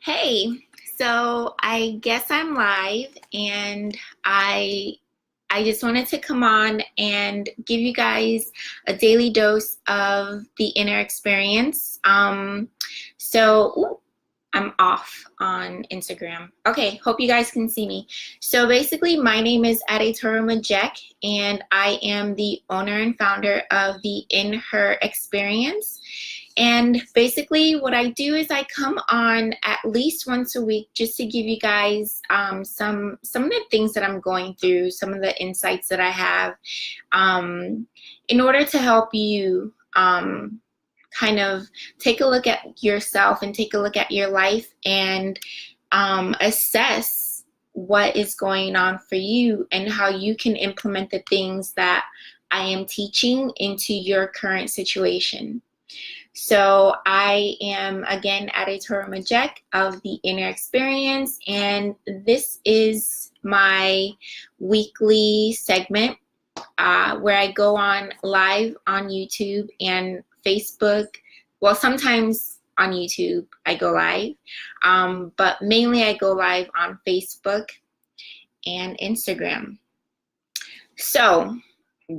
Hey, so I guess I'm live and I just wanted to come on and give you guys a daily dose of the inner experience. I'm off on Instagram. Okay, hope you guys can see me. So basically, my name is Adetoro Majek, and I am the owner and founder of the In Her Experience. And basically, what I do is I come on at least once a week just to give you guys some of the things that I'm going through, some of the insights that I have, in order to help you kind of take a look at yourself and take a look at your life and assess what is going on for you and how you can implement the things that I am teaching into your current situation. So I am, again, Adetoro Majek of the Inner Experience, and this is my weekly segment where I go on live on YouTube and Facebook. Well, sometimes on YouTube I go live, but mainly I go live on Facebook and Instagram. So,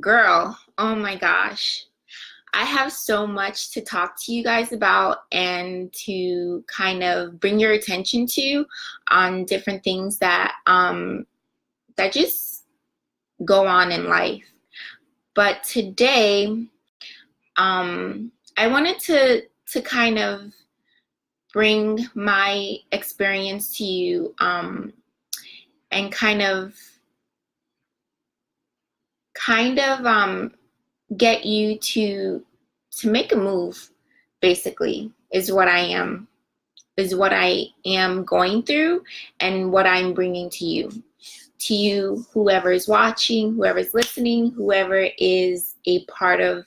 girl, oh my gosh. I have so much to talk to you guys about and to kind of bring your attention to on different things that that just go on in life. But today, I wanted to kind of bring my experience to you and kind of get you to make a move, basically, is what I am going through and what I'm bringing to you, whoever is watching, whoever is listening, whoever is a part of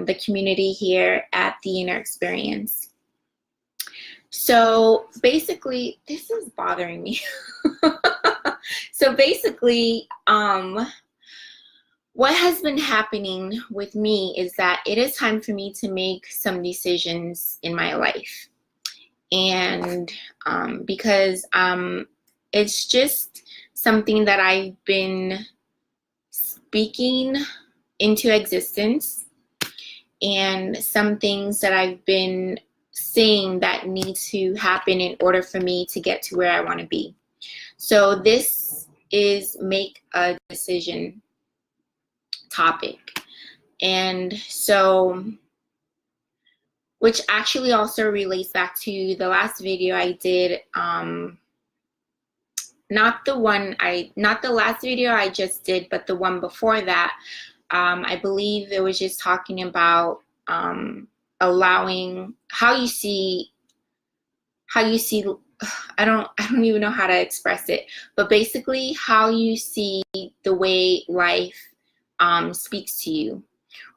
the community here at the Inner Experience. So basically, this is bothering me. So basically, what has been happening with me is that it is time for me to make some decisions in my life. And because it's just something that I've been speaking into existence, and some things that I've been seeing that need to happen in order for me to get to where I want to be. So this is make a decision topic. And so, which actually also relates back to the last video I did, not the last video I just did, but the one before that. I believe it was just talking about allowing how you see I don't even know how to express it, but basically how you see the way life speaks to you,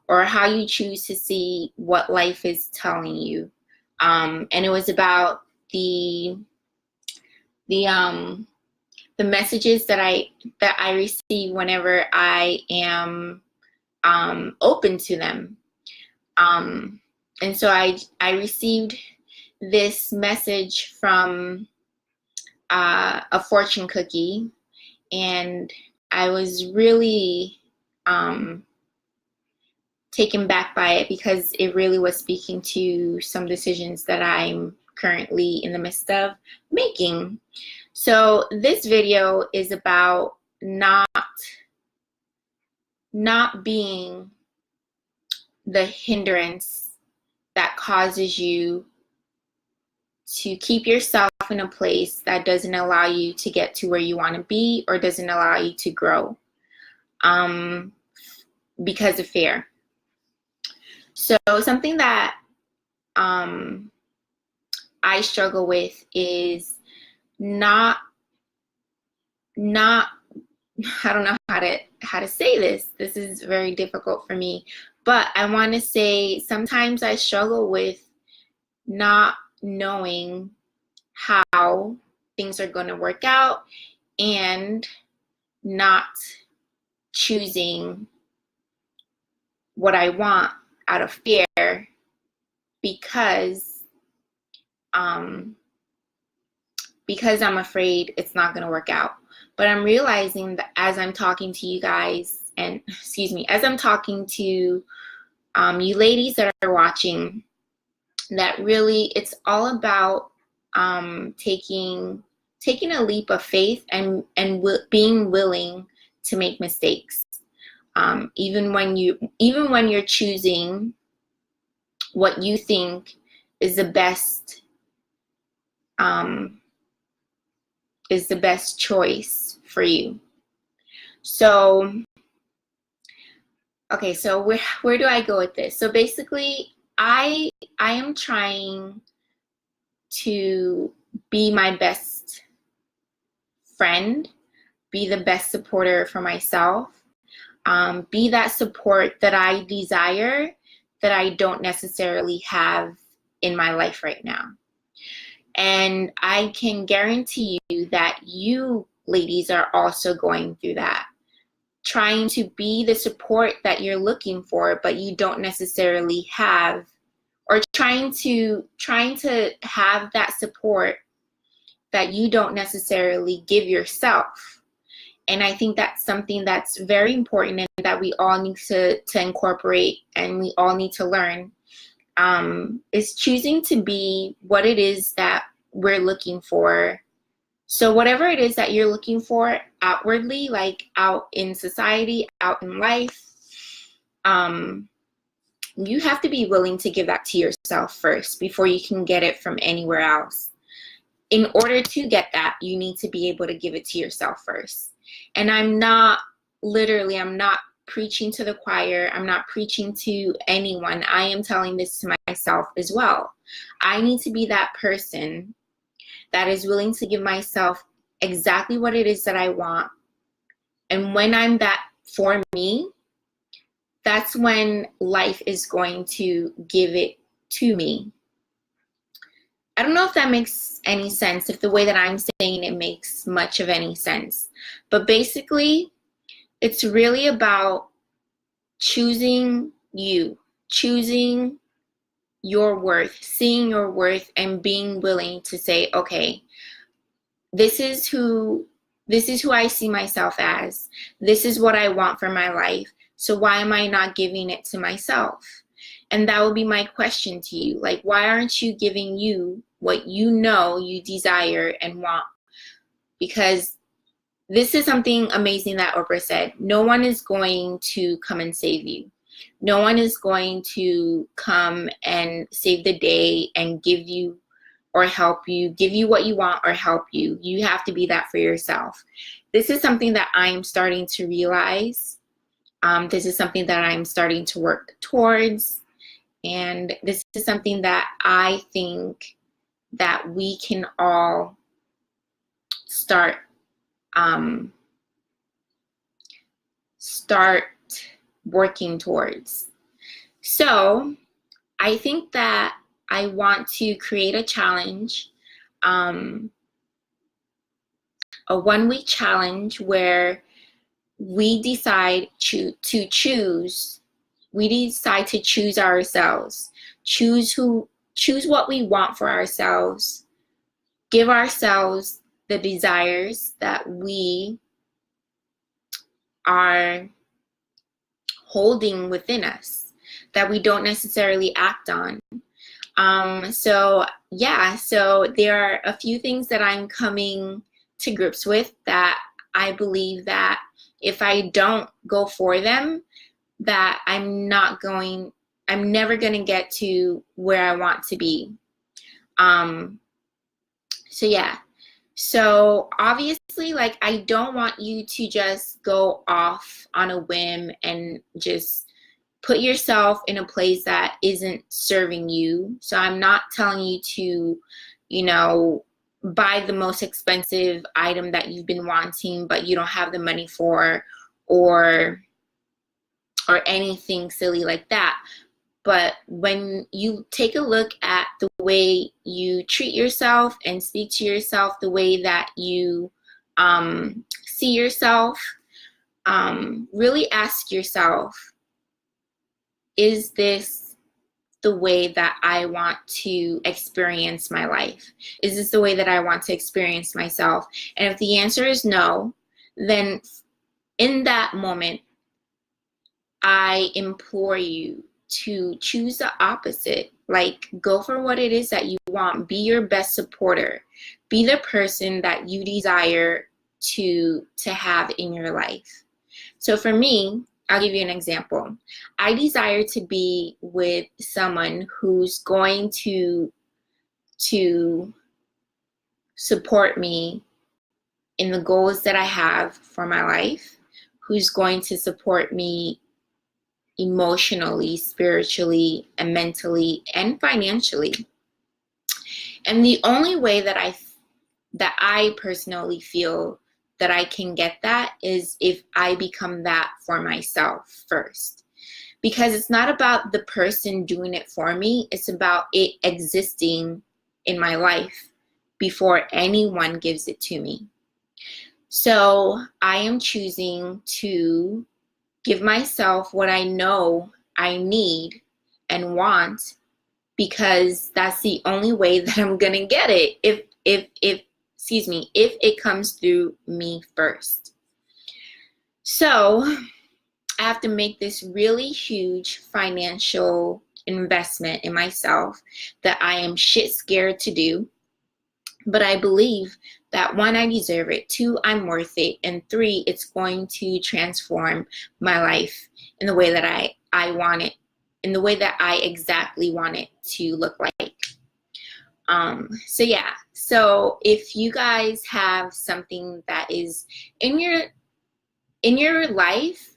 or how you choose to see what life is telling you. And it was about the messages that I receive whenever I am open to them. And so I received this message from a fortune cookie, and I was really taken back by it because it really was speaking to some decisions that I'm currently in the midst of making. So this video is about not being the hindrance that causes you to keep yourself in a place that doesn't allow you to get to where you want to be, or doesn't allow you to grow because of fear. So something that I struggle with is not I don't know how to say this. This is very difficult for me, but I want to say sometimes I struggle with not knowing how things are going to work out and not choosing what I want out of fear, because because I'm afraid it's not going to work out. But I'm realizing that as I'm talking to you guys, and excuse me, as I'm talking to you ladies that are watching, that really it's all about taking a leap of faith and being willing to make mistakes. Even when you're choosing what you think is the best choice for you. So, okay, so where do I go with this? So basically, I am trying to be my best friend, be the best supporter for myself, be that support that I desire that I don't necessarily have in my life right now. And I can guarantee you that you ladies are also going through that, trying to be the support that you're looking for, but you don't necessarily have, or trying to have that support that you don't necessarily give yourself. And I think that's something that's very important and that we all need to incorporate and we all need to learn, is choosing to be what it is that we're looking for. So whatever it is that you're looking for outwardly, like out in society, out in life, you have to be willing to give that to yourself first before you can get it from anywhere else. In order to get that, you need to be able to give it to yourself first. And I'm not preaching to the choir. I'm not preaching to anyone. I am telling this to myself as well. I need to be that person that is willing to give myself exactly what it is that I want. And when I'm that for me, that's when life is going to give it to me. I don't know if that makes any sense, if the way that I'm saying it makes much of any sense. But basically, it's really about choosing you, choosing your worth, seeing your worth, and being willing to say, okay, this is who I see myself as. This is what I want for my life. So why am I not giving it to myself? And that would be my question to you. Like, why aren't you giving you what you know you desire and want? Because this is something amazing that Oprah said. No one is going to come and save you. No one is going to come and save the day and give you or help you, give you what you want or help you. You have to be that for yourself. This is something that I'm starting to realize. This is something that I'm starting to work towards. And this is something that I think that we can all start working towards. So I think that I want to create a challenge, a 1-week challenge where we decide to choose ourselves, choose what we want for ourselves, give ourselves the desires that we are holding within us, that we don't necessarily act on. So there are a few things that I'm coming to grips with that I believe that if I don't go for them, that I'm never going to get to where I want to be. So obviously, like, I don't want you to just go off on a whim and just put yourself in a place that isn't serving you. So I'm not telling you to, buy the most expensive item that you've been wanting, but you don't have the money for, or anything silly like that. But when you take a look at the way you treat yourself and speak to yourself, the way that you see yourself, really ask yourself, is this the way that I want to experience my life? Is this the way that I want to experience myself? And if the answer is no, then in that moment, I implore you to choose the opposite. Like, go for what it is that you want. Be your best supporter. Be the person that you desire to have in your life. So for me, I'll give you an example. I desire to be with someone who's going to support me in the goals that I have for my life, who's going to support me emotionally, spiritually, and mentally, and financially. And the only way that I personally feel that I can get that is if I become that for myself first. Because it's not about the person doing it for me, it's about it existing in my life before anyone gives it to me. So I am choosing to give myself what I know I need and want, because that's the only way that I'm gonna get it if it comes through me first. So I have to make this really huge financial investment in myself that I am shit scared to do. But I believe that one, I deserve it, two, I'm worth it, and three, it's going to transform my life in the way that I want it, in the way that I exactly want it to look like. So yeah, so if you guys have something that is in your life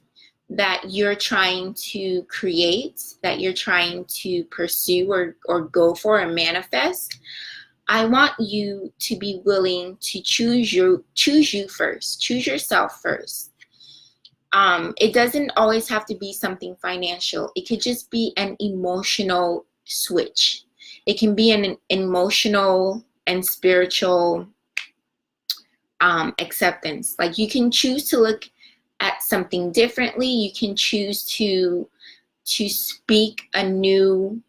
that you're trying to create, that you're trying to pursue or go for and manifest, I want you to be willing to choose you first. Choose yourself first. It doesn't always have to be something financial. It could just be an emotional switch. It can be an emotional and spiritual acceptance. Like, you can choose to look at something differently. You can choose to speak a new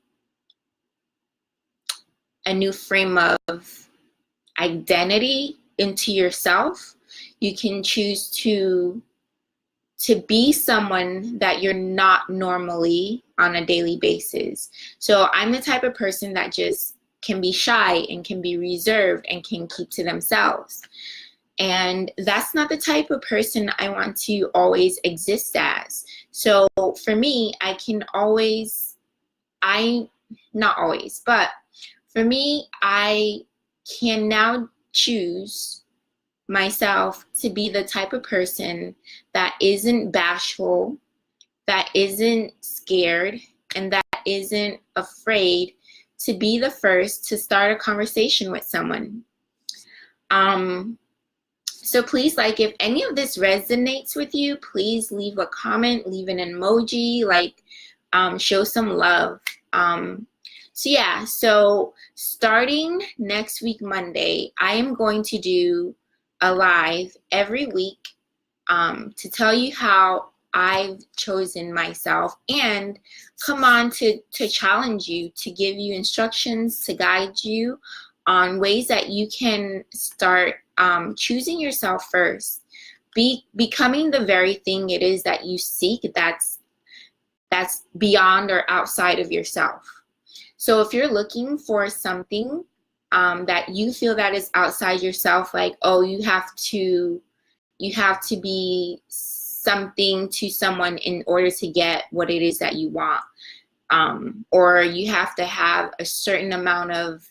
frame of identity into yourself. You can choose to be someone that you're not normally on a daily basis. So I'm the type of person that just can be shy and can be reserved and can keep to themselves. And that's not the type of person I want to always exist as. So for me, not always, but for me, I can now choose myself to be the type of person that isn't bashful, that isn't scared, and that isn't afraid to be the first to start a conversation with someone. So please, like, if any of this resonates with you, please leave a comment, leave an emoji, like, show some love. So yeah, so starting next week, Monday, I am going to do a live every week to tell you how I've chosen myself and come on to challenge you, to give you instructions, to guide you on ways that you can start choosing yourself first, becoming the very thing it is that you seek, that's beyond or outside of yourself. So if you're looking for something that you feel that is outside yourself, like, oh, you have to be something to someone in order to get what it is that you want, or you have to have a certain amount of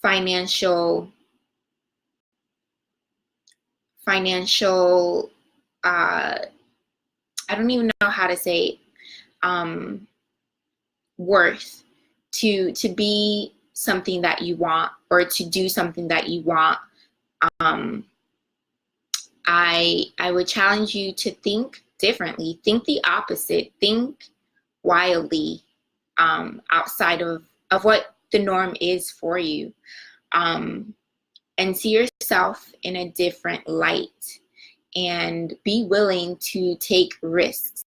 financial I don't even know how to say worth to be something that you want, or to do something that you want. I would challenge you to think differently, think the opposite, think wildly, outside of what the norm is for you, and see yourself in a different light, and be willing to take risks.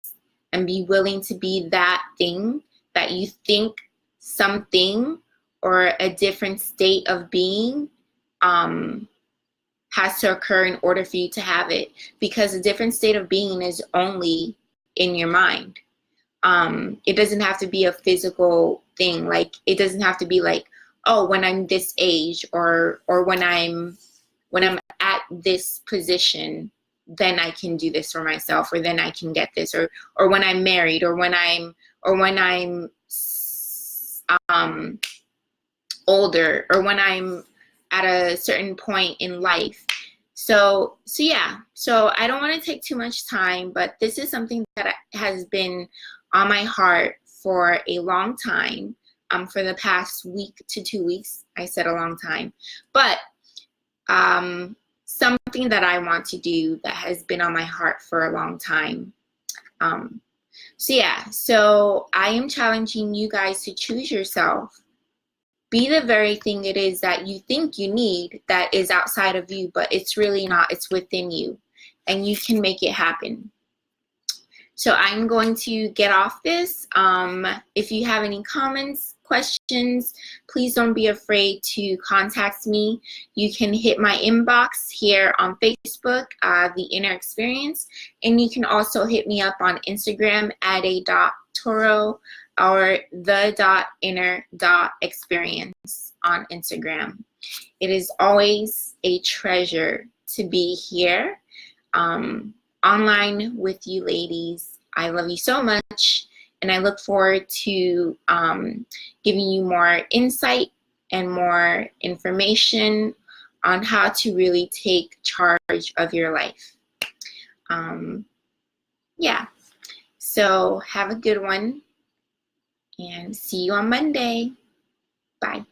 and be willing to be that thing that you think something or a different state of being has to occur in order for you to have it, because a different state of being is only in your mind. It doesn't have to be a physical thing. Like, it doesn't have to be like, oh, when I'm this age, or when I'm at this position, then I can do this for myself, or then I can get this, or when I'm married, or when I'm older, or when I'm at a certain point in life. So yeah, so I don't want to take too much time, but this is something that has been on my heart for a long time, for the past week to 2 weeks. I said a long time, but something that I want to do that has been on my heart for a long time. So yeah, so I am challenging you guys to choose yourself. Be the very thing it is that you think you need, that is outside of you, but it's really not. It's within you, and you can make it happen. So I'm going to get off this. If you have any comments, questions, please don't be afraid to contact me. You can hit my inbox here on Facebook, The Inner Experience, and you can also hit me up on Instagram at @a.toro or the.inner.experience on Instagram. It is always a treasure to be here online with you ladies. I love you so much, and I look forward to giving you more insight and more information on how to really take charge of your life. Yeah, so have a good one, and see you on Monday. Bye.